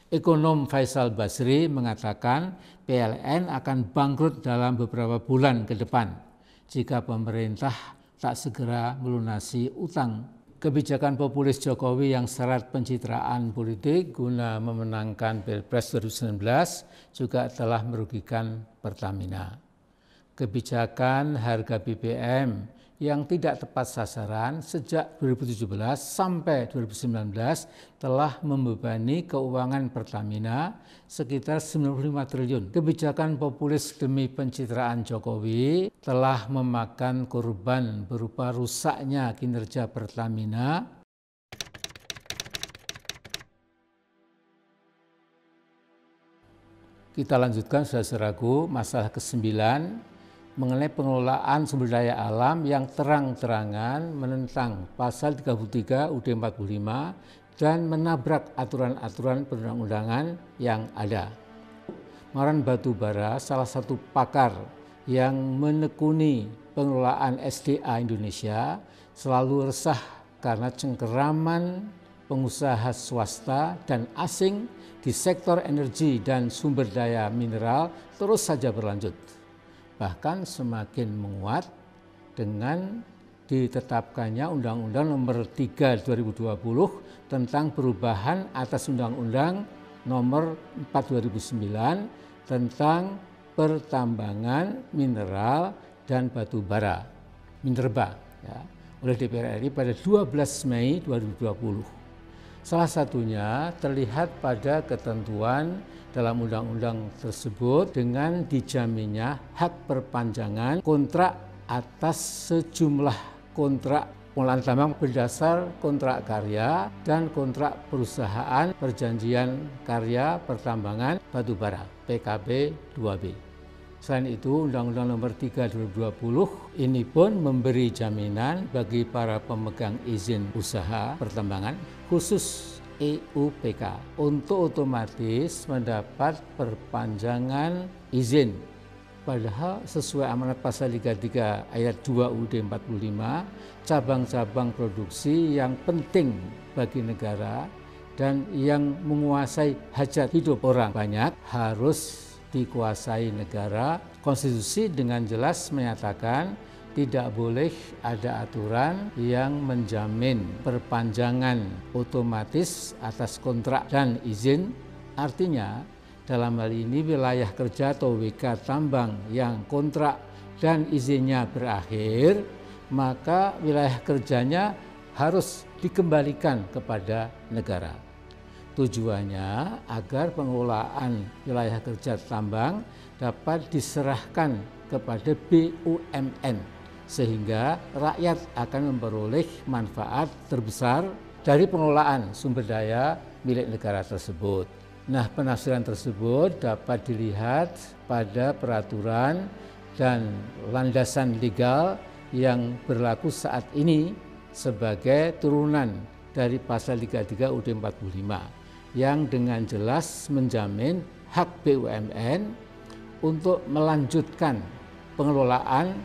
Ekonom Faisal Basri mengatakan PLN akan bangkrut dalam beberapa bulan ke depan jika pemerintah tak segera melunasi utang. Kebijakan populis Jokowi yang syarat pencitraan politik guna memenangkan Pilpres 2019 juga telah merugikan Pertamina. Kebijakan harga BBM yang tidak tepat sasaran sejak 2017 sampai 2019 telah membebani keuangan Pertamina sekitar 95 triliun. Kebijakan populis demi pencitraan Jokowi telah memakan korban berupa rusaknya kinerja Pertamina. Kita lanjutkan saudara-saudaraku, masalah ke-9 mengenai pengelolaan sumber daya alam yang terang-terangan menentang pasal 33 UUD 45 dan menabrak aturan-aturan perundang-undangan yang ada. Maran Batubara, salah satu pakar yang menekuni pengelolaan SDA Indonesia, selalu resah karena cengkeraman pengusaha swasta dan asing di sektor energi dan sumber daya mineral terus saja berlanjut. Bahkan semakin menguat dengan ditetapkannya Undang-Undang Nomor 3 2020 tentang perubahan atas Undang-Undang Nomor 4 2009 tentang pertambangan mineral dan batu bara (Minerba) oleh DPR RI pada 12 Mei 2020. Salah satunya terlihat pada ketentuan dalam undang-undang tersebut dengan dijaminnya hak perpanjangan kontrak atas sejumlah kontrak pengelolaan tambang berdasar kontrak karya dan kontrak perusahaan perjanjian karya pertambangan batubara PKB 2B. Selain itu, Undang-Undang Nomor 3 2020 ini pun memberi jaminan bagi para pemegang izin usaha pertambangan khusus EUPK untuk otomatis mendapat perpanjangan izin. Padahal sesuai amanat pasal 33 ayat 2 UUD 45, cabang-cabang produksi yang penting bagi negara dan yang menguasai hajat hidup orang banyak harus dikuasai negara. Konstitusi dengan jelas menyatakan tidak boleh ada aturan yang menjamin perpanjangan otomatis atas kontrak dan izin. Artinya dalam hal ini wilayah kerja atau WK tambang yang kontrak dan izinnya berakhir, maka wilayah kerjanya harus dikembalikan kepada negara. Tujuannya agar pengelolaan wilayah kerja tambang dapat diserahkan kepada BUMN sehingga rakyat akan memperoleh manfaat terbesar dari pengelolaan sumber daya milik negara tersebut. Nah, penafsiran tersebut dapat dilihat pada peraturan dan landasan legal yang berlaku saat ini sebagai turunan dari pasal 33 UUD 45 yang dengan jelas menjamin hak BUMN untuk melanjutkan pengelolaan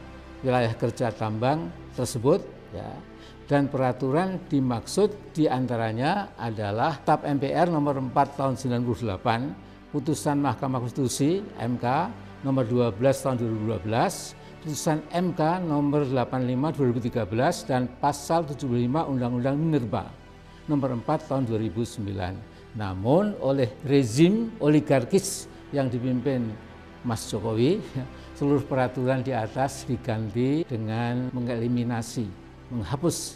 wilayah kerja tambang tersebut dan peraturan dimaksud diantaranya adalah TAP MPR nomor 4 tahun 98, putusan Mahkamah Konstitusi MK nomor 12 tahun 2012, putusan MK nomor 85 2013 dan pasal 75 Undang-Undang Minerba nomor 4 tahun 2009. Namun oleh rezim oligarkis yang dipimpin Mas Jokowi, seluruh peraturan di atas diganti dengan mengeliminasi, menghapus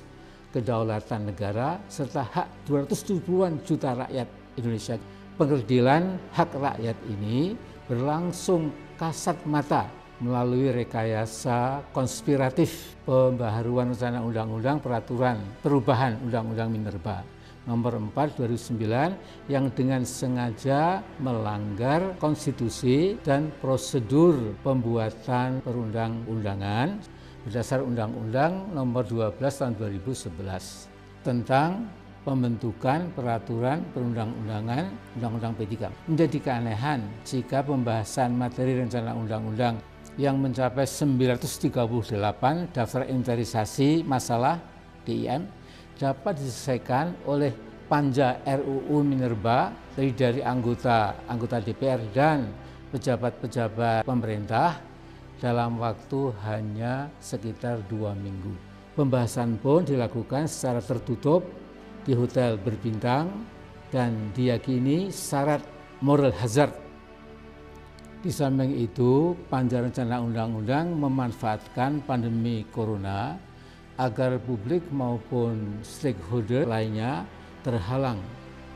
kedaulatan negara serta hak 270-an juta rakyat Indonesia. Pengerdilan hak rakyat ini berlangsung kasat mata melalui rekayasa konspiratif pembaharuan rencana undang-undang peraturan perubahan Undang-Undang Minerba nomor 4 2009 yang dengan sengaja melanggar konstitusi dan prosedur pembuatan perundang-undangan berdasar Undang-Undang nomor 12 tahun 2011 tentang pembentukan peraturan perundang-undangan Undang-Undang P3. Menjadi keanehan jika pembahasan materi rencana undang-undang yang mencapai 938 daftar inventarisasi masalah DIM dapat diselesaikan oleh panja RUU Minerba dari anggota DPR dan pejabat-pejabat pemerintah dalam waktu hanya sekitar 2 minggu. Pembahasan pun dilakukan secara tertutup di hotel berbintang dan diyakini syarat moral hazard. Di samping itu, panja rencana undang-undang memanfaatkan pandemi corona agar publik maupun stakeholder lainnya terhalang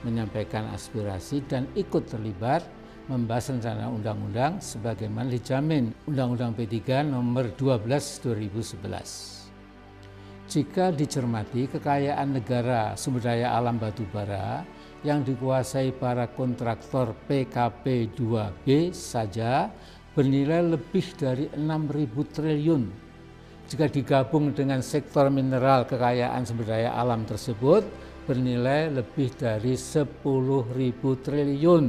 menyampaikan aspirasi dan ikut terlibat membahas rencana undang-undang sebagaimana dijamin Undang-Undang P3 nomor 12 2011. Jika dicermati, kekayaan negara sumber daya alam batubara yang dikuasai para kontraktor PKP 2B saja bernilai lebih dari 6.000 triliun. Jika digabung dengan sektor mineral, kekayaan sumber daya alam tersebut bernilai lebih dari 10.000 triliun.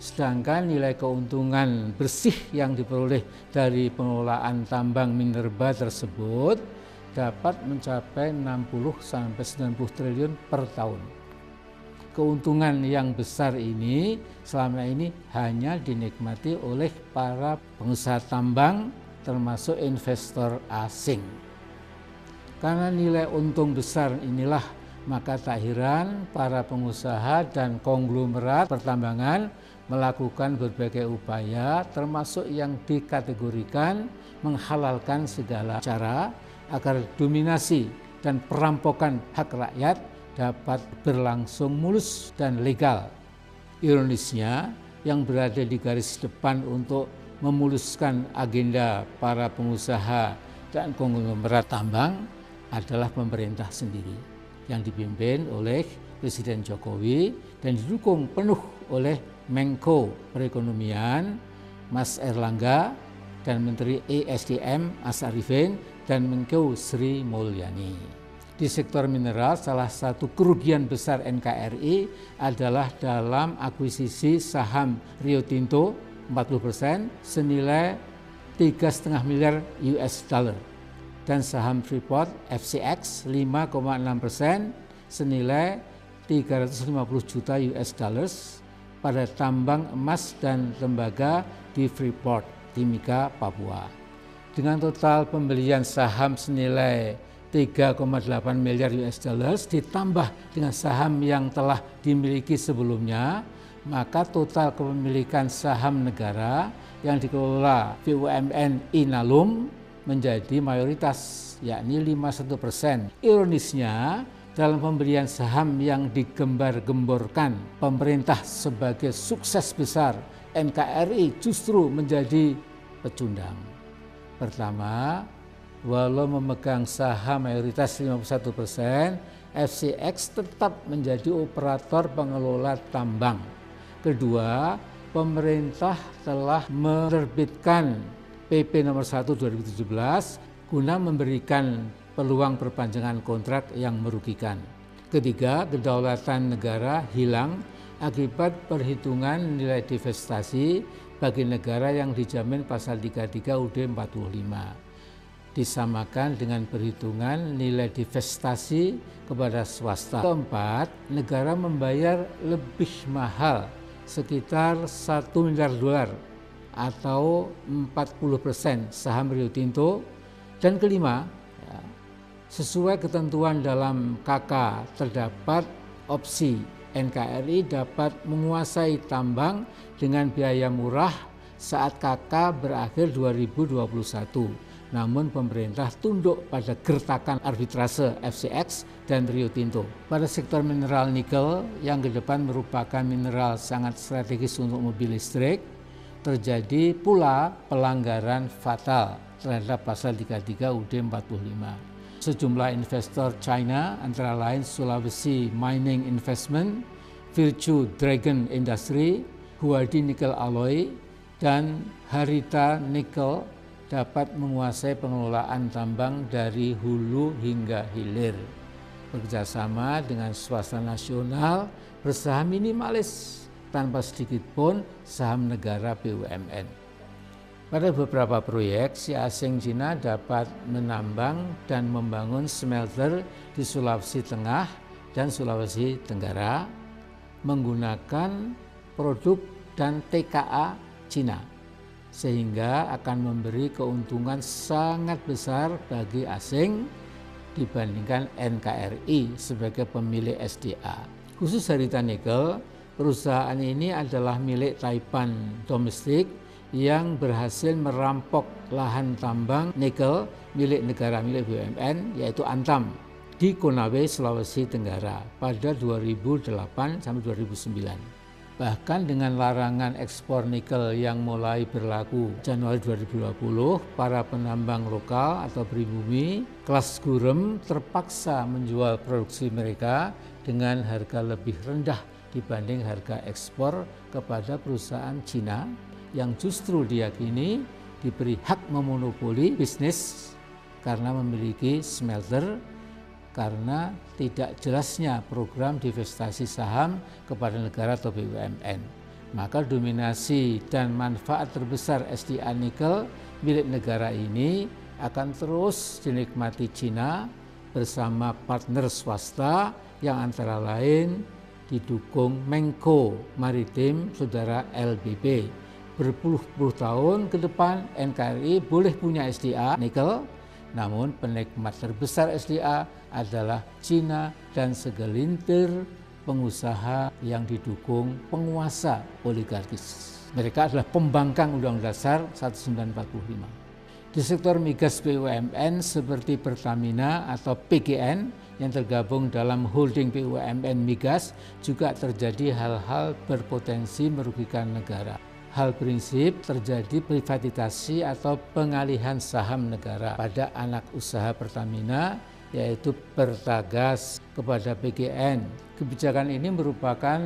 Sedangkan nilai keuntungan bersih yang diperoleh dari pengelolaan tambang minerba tersebut dapat mencapai 60-90 triliun per tahun. Keuntungan yang besar ini selama ini hanya dinikmati oleh para pengusaha tambang termasuk investor asing. Karena nilai untung besar inilah, maka tak heran para pengusaha dan konglomerat pertambangan melakukan berbagai upaya termasuk yang dikategorikan menghalalkan segala cara agar dominasi dan perampokan hak rakyat dapat berlangsung mulus dan legal. Ironisnya, yang berada di garis depan untuk memuluskan agenda para pengusaha dan konglomerat tambang adalah pemerintah sendiri yang dipimpin oleh Presiden Jokowi dan didukung penuh oleh Menko Perekonomian Mas Erlangga dan Menteri ESDM Asarifin dan Menko Sri Mulyani. Di sektor mineral, salah satu kerugian besar NKRI adalah dalam akuisisi saham Rio Tinto 40% senilai 3,5 miliar US dollar dan saham Freeport FCX 5,6% senilai 350 juta US dollars pada tambang emas dan tembaga di Freeport, Timika, Papua. Dengan total pembelian saham senilai 3,8 miliar US dollars ditambah dengan saham yang telah dimiliki sebelumnya, maka total kepemilikan saham negara yang dikelola BUMN Inalum menjadi mayoritas, yakni 51%. Ironisnya, dalam pembelian saham yang digembar-gemborkan pemerintah sebagai sukses besar, NKRI justru menjadi pecundang. Pertama, walau memegang saham mayoritas 51%, FCX tetap menjadi operator pengelola tambang. Kedua, pemerintah telah menerbitkan PP nomor 1 2017 guna memberikan peluang perpanjangan kontrak yang merugikan. Ketiga, kedaulatan negara hilang akibat perhitungan nilai divestasi bagi negara yang dijamin pasal 33 UUD 45. Disamakan dengan perhitungan nilai divestasi kepada swasta. Keempat, negara membayar lebih mahal sekitar 1 miliar dolar atau 40% saham Rio Tinto. Dan kelima, sesuai ketentuan dalam KK terdapat opsi NKRI dapat menguasai tambang dengan biaya murah saat KK berakhir 2021. Namun pemerintah tunduk pada gertakan arbitrase FCX dan Rio Tinto. Pada sektor mineral nikel yang ke depan merupakan mineral sangat strategis untuk mobil listrik, terjadi pula pelanggaran fatal terhadap pasal 33 UUD 45. Sejumlah investor China antara lain Sulawesi Mining Investment, Virtue Dragon Industry, Huadi Nickel Alloy, dan Harita Nickel dapat menguasai pengelolaan tambang dari hulu hingga hilir. Bekerjasama dengan swasta nasional bersaham minimalis tanpa sedikit pun saham negara BUMN. Pada beberapa proyek, si asing Cina dapat menambang dan membangun smelter di Sulawesi Tengah dan Sulawesi Tenggara menggunakan produk dan TKA Cina, sehingga akan memberi keuntungan sangat besar bagi asing dibandingkan NKRI sebagai pemilik SDA. Khusus Harita Nikel, perusahaan ini adalah milik Taipan domestik yang berhasil merampok lahan tambang nikel milik negara milik BUMN, yaitu Antam, di Konawe, Sulawesi Tenggara pada 2008 sampai 2009. Bahkan dengan larangan ekspor nikel yang mulai berlaku Januari 2020, para penambang lokal atau pribumi kelas gurem terpaksa menjual produksi mereka dengan harga lebih rendah dibanding harga ekspor kepada perusahaan Cina yang justru diyakini diberi hak memonopoli bisnis karena memiliki smelter, karena tidak jelasnya program divestasi saham kepada negara atau BUMN. Maka dominasi dan manfaat terbesar SDA nikel milik negara ini akan terus dinikmati Cina bersama partner swasta yang antara lain didukung Menko Maritim saudara LBP. Berpuluh-puluh tahun ke depan NKRI boleh punya SDA nikel, namun penikmat terbesar SDA adalah Cina dan segelintir pengusaha yang didukung penguasa oligarkis. Mereka adalah pembangkang Undang-Undang Dasar 1945. Di sektor migas BUMN seperti Pertamina atau PGN yang tergabung dalam holding BUMN Migas juga terjadi hal-hal berpotensi merugikan negara. Hal prinsip terjadi privatisasi atau pengalihan saham negara pada anak usaha Pertamina, yaitu Pertagas kepada PGN. Kebijakan ini merupakan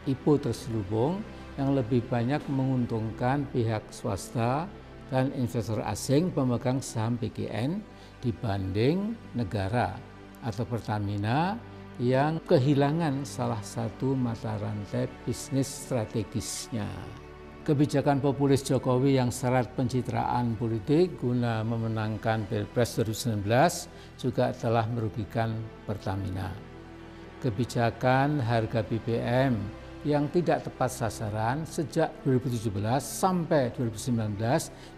IPO terselubung yang lebih banyak menguntungkan pihak swasta dan investor asing pemegang saham PGN dibanding negara atau Pertamina yang kehilangan salah satu mata rantai bisnis strategisnya. Kebijakan populis Jokowi yang syarat pencitraan politik guna memenangkan Pilpres 2019 juga telah merugikan Pertamina. Kebijakan harga BBM yang tidak tepat sasaran sejak 2017 sampai 2019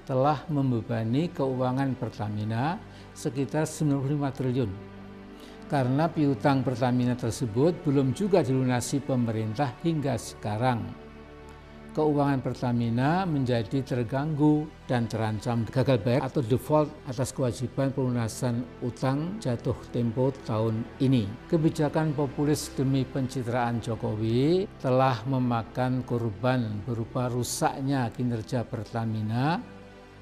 telah membebani keuangan Pertamina sekitar 95 triliun. Karena piutang Pertamina tersebut belum juga dilunasi pemerintah hingga sekarang. Keuangan Pertamina menjadi terganggu dan terancam gagal bayar atau default atas kewajiban pelunasan utang jatuh tempo tahun ini. Kebijakan populis demi pencitraan Jokowi telah memakan korban berupa rusaknya kinerja Pertamina,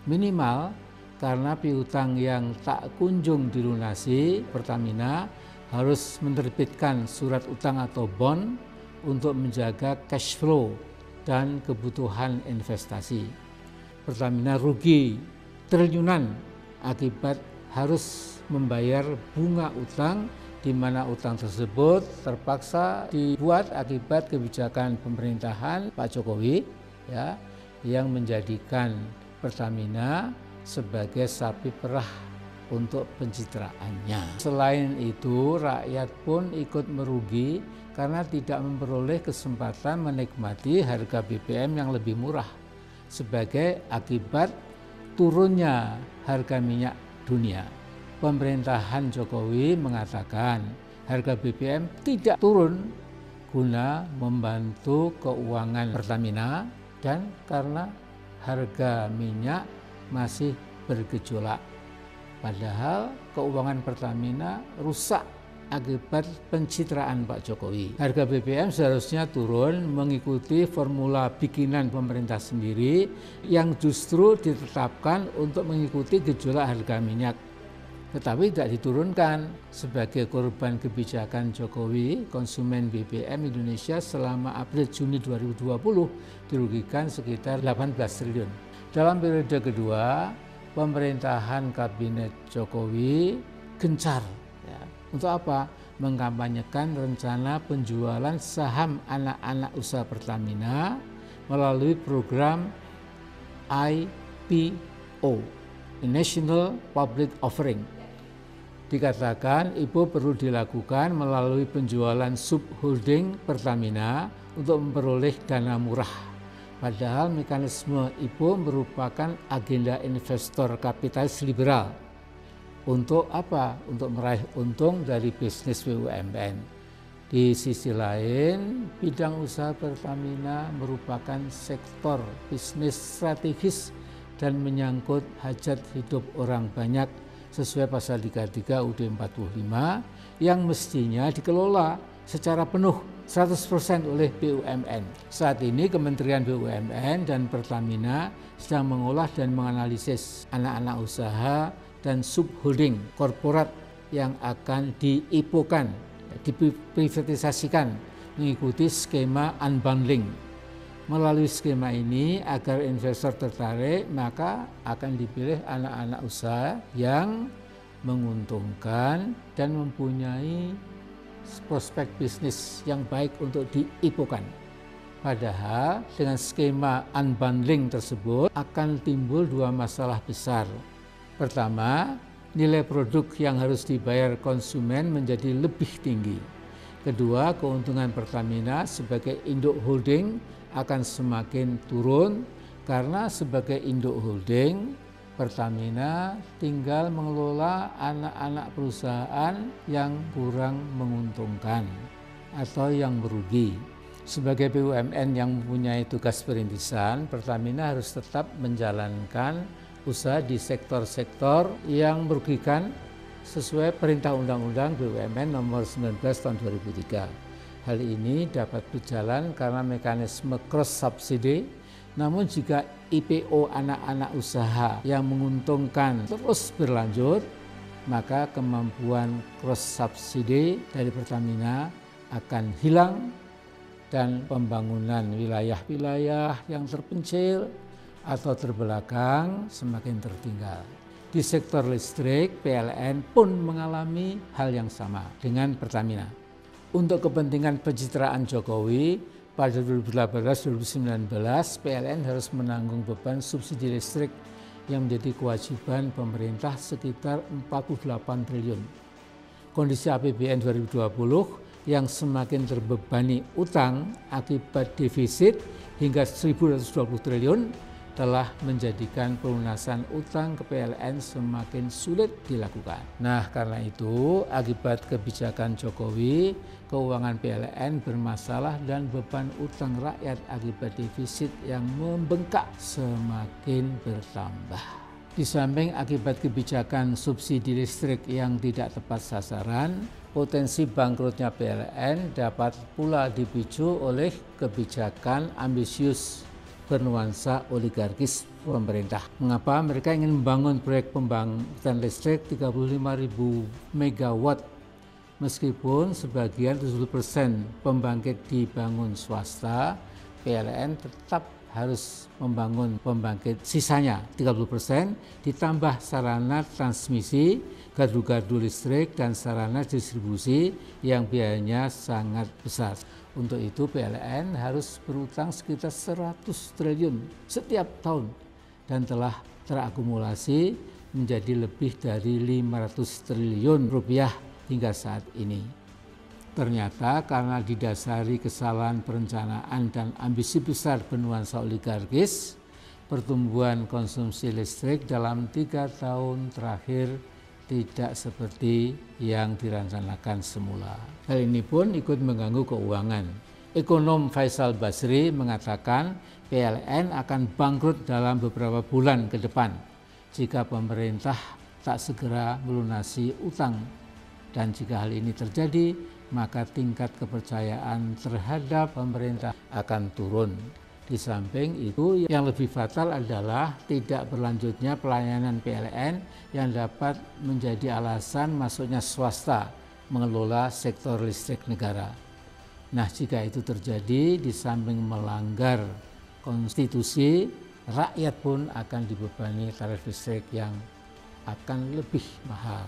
minimal karena piutang yang tak kunjung dilunasi. Pertamina harus menerbitkan surat utang atau bond untuk menjaga cash flow dan kebutuhan investasi. Pertamina rugi triliunan akibat harus membayar bunga utang, di mana utang tersebut terpaksa dibuat akibat kebijakan pemerintahan Pak Jokowi, ya, yang menjadikan Pertamina sebagai sapi perah untuk pencitraannya. Selain itu, rakyat pun ikut merugi karena tidak memperoleh kesempatan menikmati harga BBM yang lebih murah sebagai akibat turunnya harga minyak dunia. Pemerintahan Jokowi mengatakan harga BBM tidak turun guna membantu keuangan Pertamina dan karena harga minyak masih bergejolak. Padahal keuangan Pertamina rusak akibat pencitraan Pak Jokowi. Harga BBM seharusnya turun mengikuti formula bikinan pemerintah sendiri yang justru ditetapkan untuk mengikuti gejolak harga minyak. Tetapi tidak diturunkan. Sebagai korban kebijakan Jokowi, konsumen BBM Indonesia selama April-Juni 2020 dirugikan sekitar 18 triliun. Dalam periode kedua, pemerintahan kabinet Jokowi gencar. Untuk apa? Mengkampanyekan rencana penjualan saham anak-anak usaha Pertamina melalui program IPO, National Public Offering. Dikatakan IPO perlu dilakukan melalui penjualan subholding Pertamina untuk memperoleh dana murah. Padahal mekanisme IPO merupakan agenda investor kapitalis liberal. Untuk apa? Untuk meraih untung dari bisnis BUMN. Di sisi lain, bidang usaha Pertamina merupakan sektor bisnis strategis dan menyangkut hajat hidup orang banyak sesuai pasal 33 UUD 45 yang mestinya dikelola secara penuh 100% oleh BUMN. Saat ini Kementerian BUMN dan Pertamina sedang mengolah dan menganalisis anak-anak usaha dan subholding korporat yang akan di-IPO-kan, diprivatisasikan mengikuti skema unbundling. Melalui skema ini agar investor tertarik, maka akan dipilih anak-anak usaha yang menguntungkan dan mempunyai prospek bisnis yang baik untuk di-IPO-kan. Padahal dengan skema unbundling tersebut akan timbul dua masalah besar. Pertama, nilai produk yang harus dibayar konsumen menjadi lebih tinggi. Kedua, keuntungan Pertamina sebagai induk holding akan semakin turun karena sebagai induk holding Pertamina tinggal mengelola anak-anak perusahaan yang kurang menguntungkan atau yang merugi. Sebagai BUMN yang mempunyai tugas perintisan, Pertamina harus tetap menjalankan usaha di sektor-sektor yang merugikan sesuai perintah Undang-Undang BUMN nomor 19 tahun 2003. Hal ini dapat berjalan karena mekanisme cross subsidi, namun jika IPO anak-anak usaha yang menguntungkan terus berlanjut, maka kemampuan cross subsidi dari Pertamina akan hilang dan pembangunan wilayah-wilayah yang terpencil atau terbelakang semakin tertinggal. Di sektor listrik, PLN pun mengalami hal yang sama dengan Pertamina. Untuk kepentingan pencitraan Jokowi, pada 2018-2019 PLN harus menanggung beban subsidi listrik yang menjadi kewajiban pemerintah sekitar 48 triliun. Kondisi APBN 2020 yang semakin terbebani utang akibat defisit hingga 1.120 triliun telah menjadikan pelunasan utang ke PLN semakin sulit dilakukan. Nah, karena itu akibat kebijakan Jokowi, keuangan PLN bermasalah dan beban utang rakyat akibat defisit yang membengkak semakin bertambah. Di samping akibat kebijakan subsidi listrik yang tidak tepat sasaran, potensi bangkrutnya PLN dapat pula dipicu oleh kebijakan ambisius bernuansa oligarkis pemerintah. Mengapa mereka ingin membangun proyek pembangkitan listrik 35.000 megawatt meskipun sebagian 70% pembangkit dibangun swasta, PLN tetap harus membangun pembangkit sisanya 30% ditambah sarana transmisi, gardu-gardu listrik dan sarana distribusi yang biayanya sangat besar. Untuk itu PLN harus berutang sekitar 100 triliun setiap tahun dan telah terakumulasi menjadi lebih dari 500 triliun rupiah hingga saat ini. Ternyata karena didasari kesalahan perencanaan dan ambisi besar bernuansa oligarkis, pertumbuhan konsumsi listrik dalam 3 tahun terakhir tidak seperti yang direncanakan semula. Hal ini pun ikut mengganggu keuangan. Ekonom Faisal Basri mengatakan PLN akan bangkrut dalam beberapa bulan ke depan jika pemerintah tak segera melunasi utang. Dan jika hal ini terjadi, maka tingkat kepercayaan terhadap pemerintah akan turun. Di samping itu, yang lebih fatal adalah tidak berlanjutnya pelayanan PLN yang dapat menjadi alasan masuknya swasta mengelola sektor listrik negara. Nah, jika itu terjadi, di samping melanggar konstitusi, rakyat pun akan dibebani tarif listrik yang akan lebih mahal.